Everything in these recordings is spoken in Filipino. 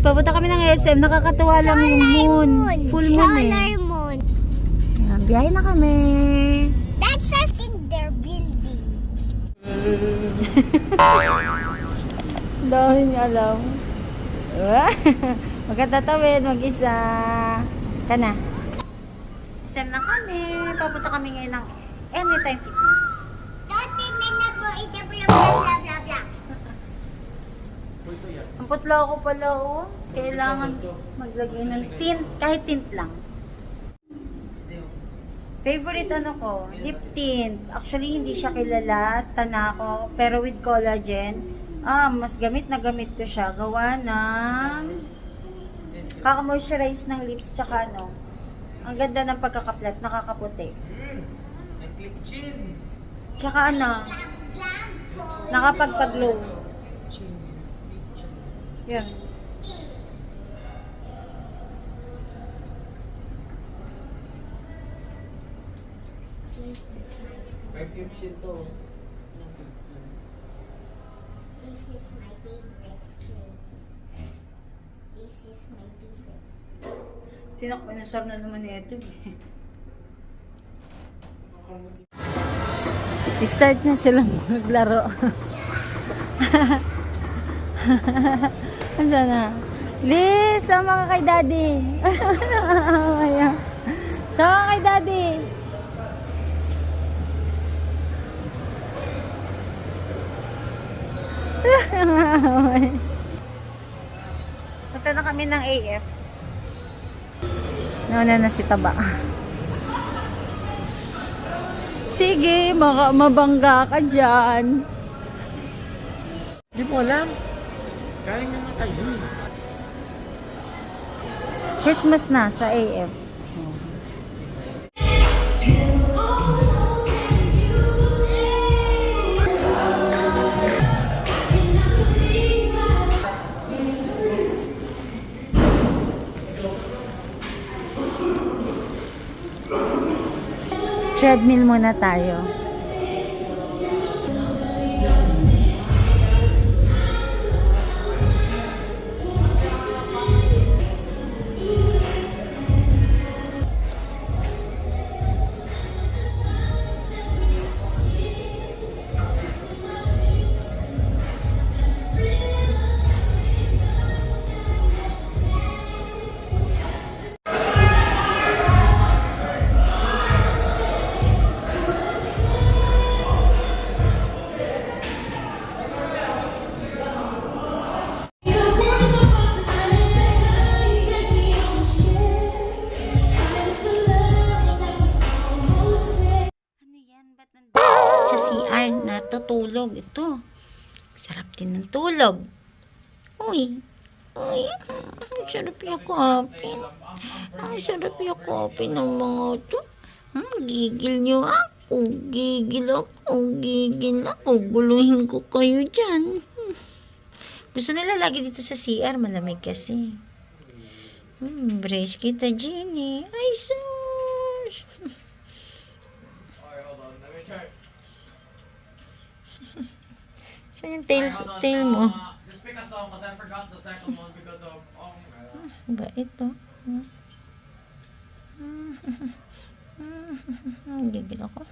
Papunta kami ng SM. Nakakatuwa lang yung moon. Full moon eh. Solar moon. Ayan, biyahe na kami. That's something they're building. Dahil niya alam. Magkatatawid, mag-isa. Ka na. SM na kami. Papunta kami ngayon ng Anytime Fitness. Dati na nabo ita bla bla bla bla. Ang putla ko pala, oh. Kailangan maglagay ng tint. Kahit tint lang. Favorite ano ko, lip tint. Actually, hindi siya kilala. Tanako. Pero with collagen. Mas gamit na gamit ko siya. Gawa ng kaka-moisturize ng lips. Tsaka ano. Ang ganda ng pagkakaplat. Nakakaputi. Nag-clip chin. Tsaka ano. Nakapagpag-glow. Yan. Nag-clip chin to. This is my favorite drink. This is my favorite. Tinakpanasar na naman ito. Start na silang maglaro. Saan na? Liz, sama ka kay daddy. Sama ka kay daddy. Punta na kami ng AF. Nauna na si Taba. Sige, mabangga ka dyan. Hindi mo alam. Kaya nga tayo. Christmas na sa AF. Treadmill muna tayo. Sa CR natutulog ito. Sarap din ng tulog. Uy. Uy. Ang sarap yakapin. Ang sarap yakapin ng mga ito. Gigil nyo ako. Gigil ako. Gigil ako. Guluhin ko kayo dyan. Gusto nila lagi dito sa CR. Malamig kasi. Brace kita, Jenny. Ay, sus. Saan yung tail mo? Just pick a song because I forgot the second one because of... Oh my god. Ba ito? Gigil ako.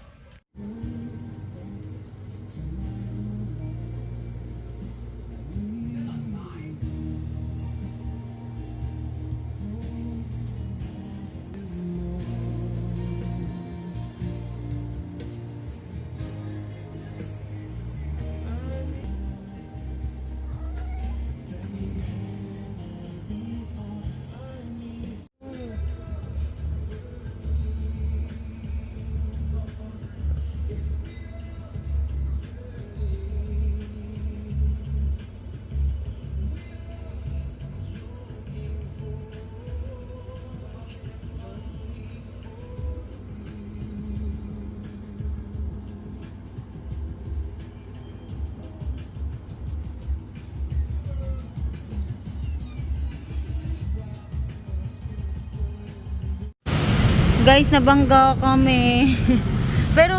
Guys, nabangga kami. Pero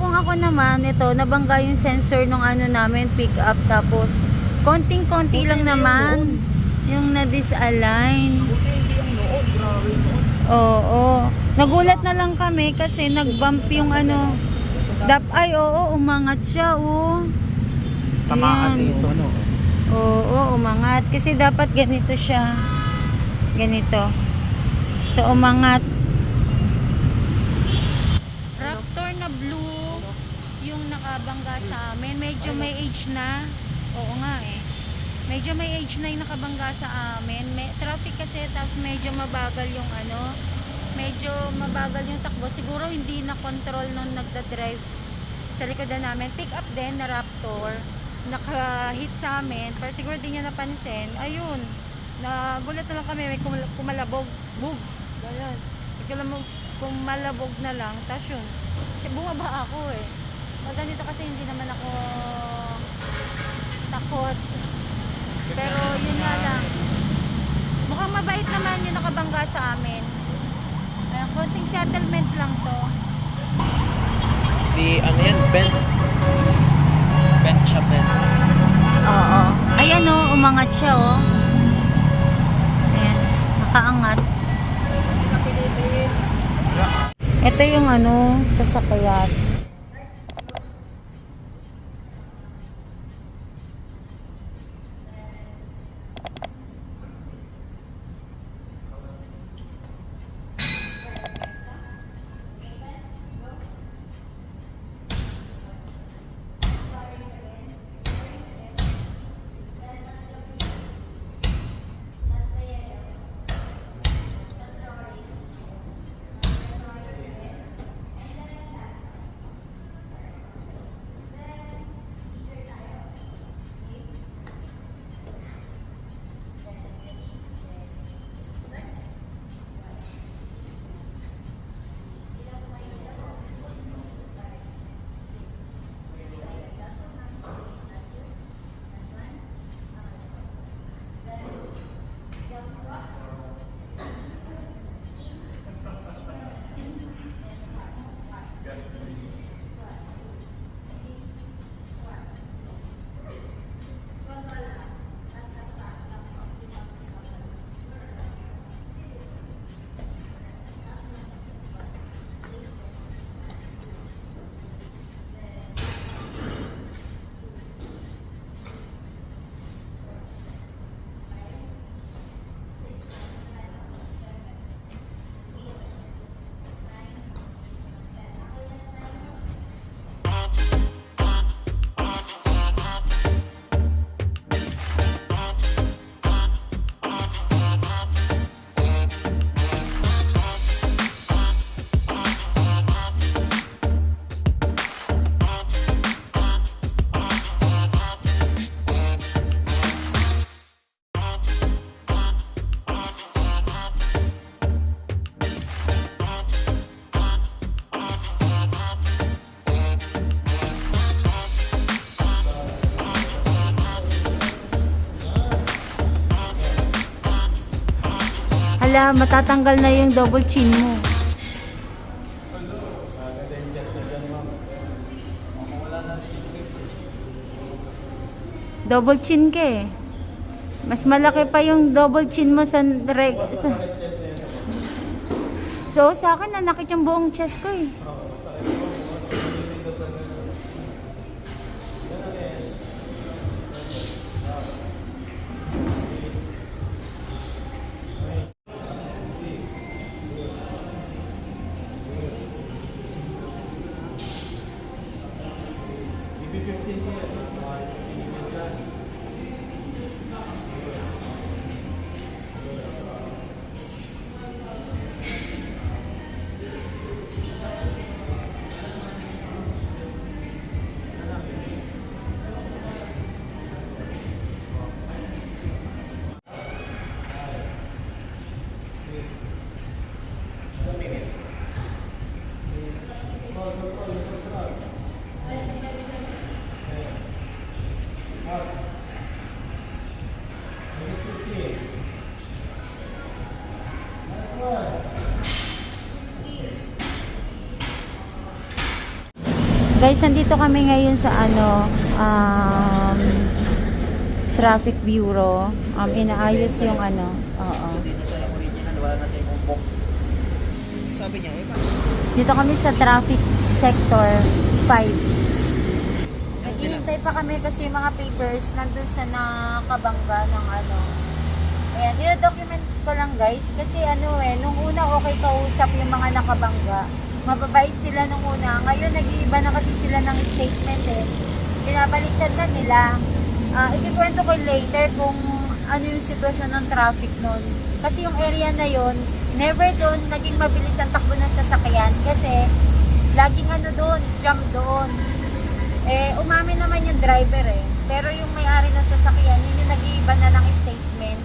kung ako naman, ito, nabangga yung sensor ng ano namin, pick up. Tapos, konting-konti lang naman. Yung na-disalign. Buti hindi yung nood, grabe nood. Oo. Nagulat na lang kami kasi nag-bump yung ano. Ay, oo, umangat siya, oh. Tamaan Ayan. dito, no? Oo, umangat. Kasi dapat ganito siya. Ganito. So, umangat. Raptor na blue yung nakabangga sa amin. Medyo may age na. Oo nga eh. Medyo may age na yung nakabangga sa amin. May traffic kasi, tapos medyo mabagal yung ano. Medyo mabagal yung takbo. Siguro hindi na control nung nagda-drive sa likodan namin. Pick up din na Raptor. Naka-hit sa amin. Pero siguro di niya napansin. Ayun. Nagulat na lang kami. May kumalabog. Bug. Ganyan. Kumalabog na lang. Tapos yun. Bumaba ako eh. Pag ganito kasi hindi naman ako takot. Pero yun nga lang. Mukhang mabait naman yung nakabangga sa amin. Ayan, konting settlement lang to. Di, ano yan, bent siya, bent. Oo. Ayan o, umangat siya o. Ayan, nakaangat. Ito yung ano, sasakyan. Hala, matatanggal na yung double chin mo. Double chin ka eh. Mas malaki pa yung double chin mo sa... So, sa akin nanakit yung buong chest ko eh. Guys, nandito kami ngayon sa ano, Traffic Bureau. Inaayos yung ano. Oo. So dito sa original, wala na tayong umbok. Sabi niya, eh, Dito kami sa traffic sector 5. Naghihintay pa kami kasi yung mga papers nandun sa nakabangga ng ano. Ayan, dino-document ko lang guys kasi ano nung una okay kausap yung mga nakabangga. Mababait sila nung una. Ngayon nag-iiba na kasi sila ng statement eh. Binabaliktad na nila. Ikikwento ko later kung ano yung sitwasyon ng traffic nun. Kasi yung area na yon never doon naging mabilis ang takbo ng sasakyan kasi laging ano doon, jam doon. Umamin naman yung driver eh. Pero yung may-ari ng sasakyan, yun yung nag-iiba na ng statement.